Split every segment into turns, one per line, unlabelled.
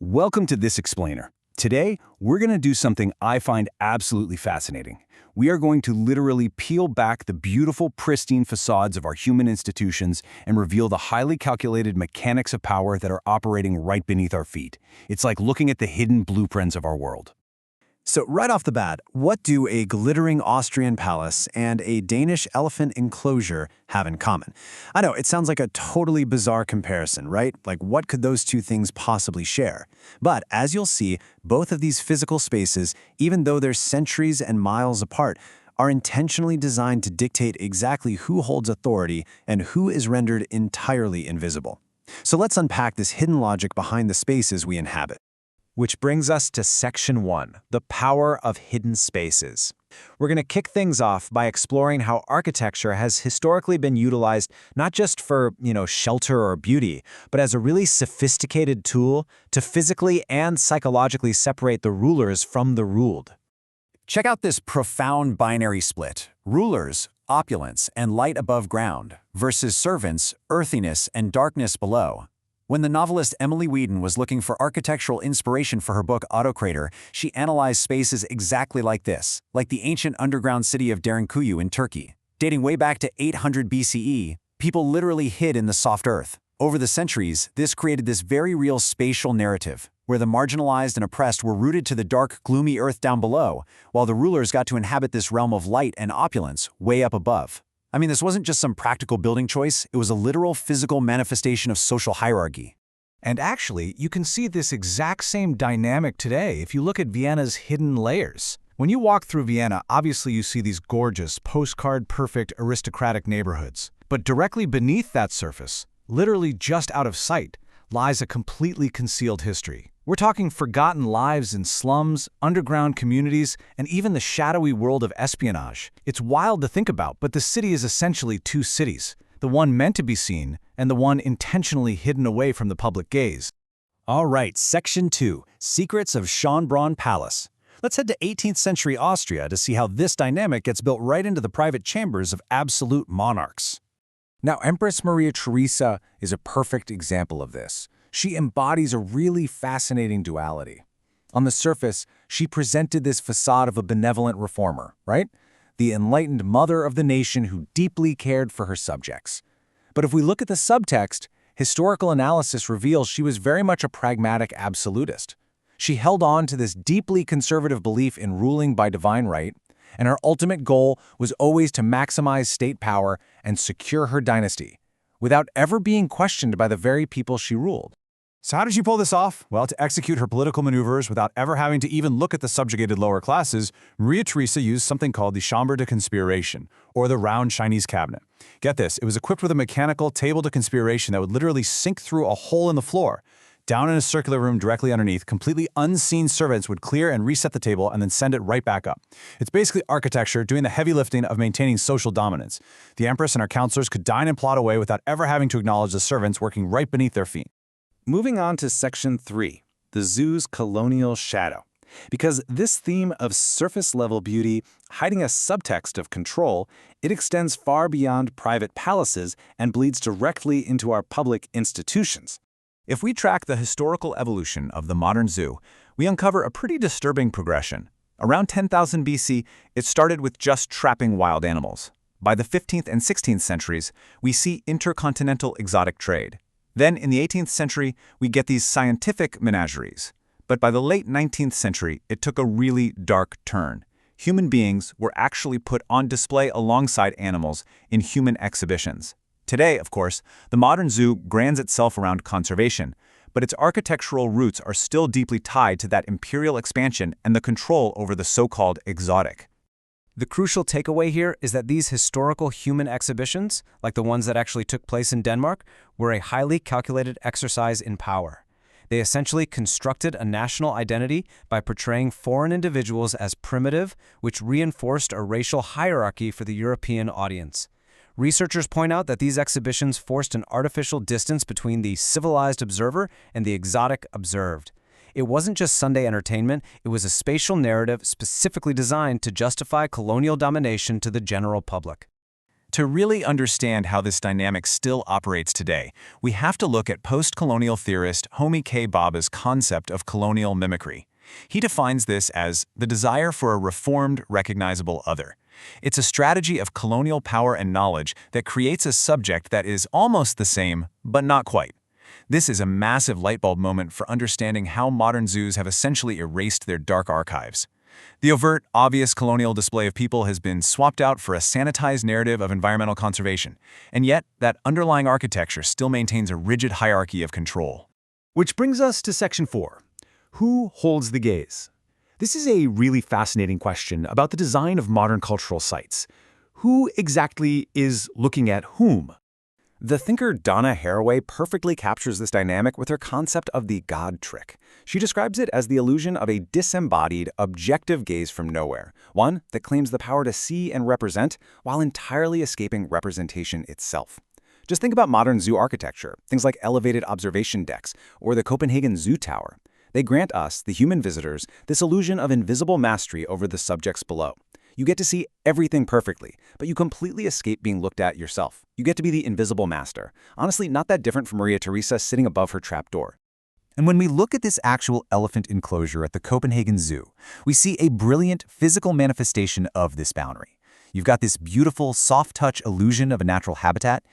Welcome to This Explainer. Today, we're going to do something I find absolutely fascinating. We are going to literally peel back the beautiful, pristine facades of our human institutions and reveal the highly calculated mechanics of power that are operating right beneath our feet. It's like looking at the hidden blueprints of our world.
So right off the bat, what do a glittering Austrian palace and a Danish elephant enclosure have in common? I know, it sounds like a totally bizarre comparison, right? Like, what could those two things possibly share? But as you'll see, both of these physical spaces, even though they're centuries and miles apart, are intentionally designed to dictate exactly who holds authority and who is rendered entirely invisible. So let's unpack this hidden logic behind the spaces we inhabit.
Which brings us to Section 1, the power of hidden spaces. We're going to kick things off by exploring how architecture has historically been utilized not just for, shelter or beauty, but as a really sophisticated tool to physically and psychologically separate the rulers from the ruled.
Check out this profound binary split. Rulers, opulence and light above ground, versus servants, earthiness and darkness below. When the novelist Emily Whedon was looking for architectural inspiration for her book Autocrator, she analyzed spaces exactly like this, like the ancient underground city of Derinkuyu in Turkey. Dating way back to 800 BCE, people literally hid in the soft earth. Over the centuries, this created this very real spatial narrative, where the marginalized and oppressed were rooted to the dark, gloomy earth down below, while the rulers got to inhabit this realm of light and opulence way up above. I mean, this wasn't just some practical building choice, it was a literal physical manifestation of social hierarchy.
And actually, you can see this exact same dynamic today if you look at Vienna's hidden layers. When you walk through Vienna, obviously you see these gorgeous, postcard-perfect aristocratic neighborhoods. But directly beneath that surface, literally just out of sight, lies a completely concealed history. We're talking forgotten lives in slums, underground communities, and even the shadowy world of espionage. It's wild to think about, but the city is essentially two cities, the one meant to be seen and the one intentionally hidden away from the public gaze.
All right, Section 2, Secrets of Schönbrunn Palace. Let's head to 18th century Austria to see how this dynamic gets built right into the private chambers of absolute monarchs.
Now, Empress Maria Theresa is a perfect example of this. She embodies a really fascinating duality. On the surface, she presented this facade of a benevolent reformer, right? The enlightened mother of the nation who deeply cared for her subjects. But if we look at the subtext, historical analysis reveals she was very much a pragmatic absolutist. She held on to this deeply conservative belief in ruling by divine right, and her ultimate goal was always to maximize state power and secure her dynasty, without ever being questioned by the very people she ruled.
So how did she pull this off? Well, to execute her political maneuvers without ever having to even look at the subjugated lower classes, Maria Theresa used something called the Chambre de Conspiration, or the round Chinese cabinet. Get this, it was equipped with a mechanical table de conspiration that would literally sink through a hole in the floor. Down in a circular room directly underneath, completely unseen servants would clear and reset the table and then send it right back up. It's basically architecture doing the heavy lifting of maintaining social dominance. The empress and her counselors could dine and plot away without ever having to acknowledge the servants working right beneath their feet.
Moving on to Section 3, the zoo's colonial shadow. Because this theme of surface-level beauty, hiding a subtext of control, it extends far beyond private palaces and bleeds directly into our public institutions. If we track the historical evolution of the modern zoo, we uncover a pretty disturbing progression. Around 10,000 BC, it started with just trapping wild animals. By the 15th and 16th centuries, we see intercontinental exotic trade. Then, in the 18th century, we get these scientific menageries. But by the late 19th century, it took a really dark turn. Human beings were actually put on display alongside animals in human exhibitions. Today, of course, the modern zoo brands itself around conservation, but its architectural roots are still deeply tied to that imperial expansion and the control over the so-called exotic.
The crucial takeaway here is that these historical human exhibitions, like the ones that actually took place in Denmark, were a highly calculated exercise in power. They essentially constructed a national identity by portraying foreign individuals as primitive, which reinforced a racial hierarchy for the European audience. Researchers point out that these exhibitions forced an artificial distance between the civilized observer and the exotic observed. It wasn't just Sunday entertainment, it was a spatial narrative specifically designed to justify colonial domination to the general public.
To really understand how this dynamic still operates today, we have to look at post-colonial theorist Homi K. Bhabha's concept of colonial mimicry. He defines this as the desire for a reformed, recognizable other. It's a strategy of colonial power and knowledge that creates a subject that is almost the same, but not quite. This is a massive lightbulb moment for understanding how modern zoos have essentially erased their dark archives. The overt, obvious colonial display of people has been swapped out for a sanitized narrative of environmental conservation, and yet that underlying architecture still maintains a rigid hierarchy of control.
Which brings us to Section 4. Who holds the gaze? This is a really fascinating question about the design of modern cultural sites. Who exactly is looking at whom?
The thinker Donna Haraway perfectly captures this dynamic with her concept of the God trick. She describes it as the illusion of a disembodied, objective gaze from nowhere, one that claims the power to see and represent while entirely escaping representation itself. Just think about modern zoo architecture, things like elevated observation decks or the Copenhagen Zoo Tower. They grant us, the human visitors, this illusion of invisible mastery over the subjects below. You get to see everything perfectly, but you completely escape being looked at yourself. You get to be the invisible master. Honestly, not that different from Maria Theresa sitting above her trapdoor.
And when we look at this actual elephant enclosure at the Copenhagen Zoo, we see a brilliant physical manifestation of this boundary. You've got this beautiful, soft-touch illusion of a natural habitat,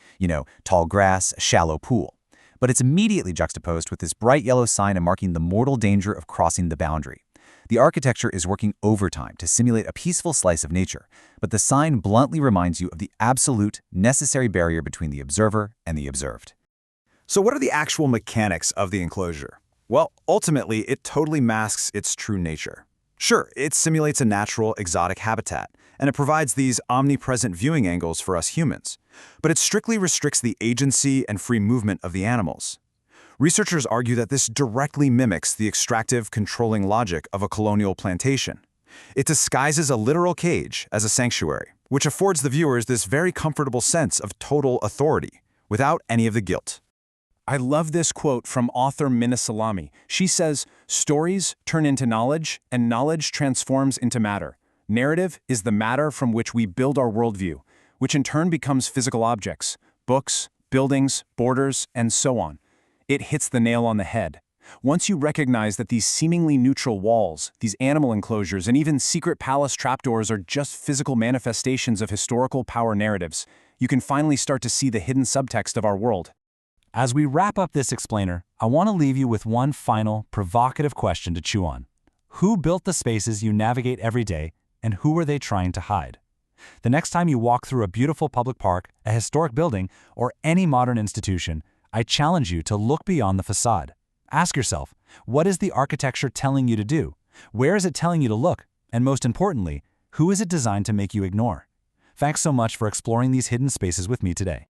tall grass, a shallow pool. But it's immediately juxtaposed with this bright yellow sign marking the mortal danger of crossing the boundary. The architecture is working overtime to simulate a peaceful slice of nature, but the sign bluntly reminds you of the absolute, necessary barrier between the observer and the observed.
So what are the actual mechanics of the enclosure? Well, ultimately, it totally masks its true nature. Sure, it simulates a natural, exotic habitat, and it provides these omnipresent viewing angles for us humans, but it strictly restricts the agency and free movement of the animals. Researchers argue that this directly mimics the extractive, controlling logic of a colonial plantation. It disguises a literal cage as a sanctuary, which affords the viewers this very comfortable sense of total authority, without any of the guilt.
I love this quote from author Minna Salami. She says, "Stories turn into knowledge, and knowledge transforms into matter. Narrative is the matter from which we build our worldview, which in turn becomes physical objects, books, buildings, borders, and so on." It hits the nail on the head. Once you recognize that these seemingly neutral walls, these animal enclosures, and even secret palace trapdoors are just physical manifestations of historical power narratives, you can finally start to see the hidden subtext of our world. As we wrap up this explainer, I want to leave you with one final, provocative question to chew on. Who built the spaces you navigate every day, and who are they trying to hide? The next time you walk through a beautiful public park, a historic building, or any modern institution, I challenge you to look beyond the facade. Ask yourself, what is the architecture telling you to do? Where is it telling you to look? And most importantly, who is it designed to make you ignore? Thanks so much for exploring these hidden spaces with me today.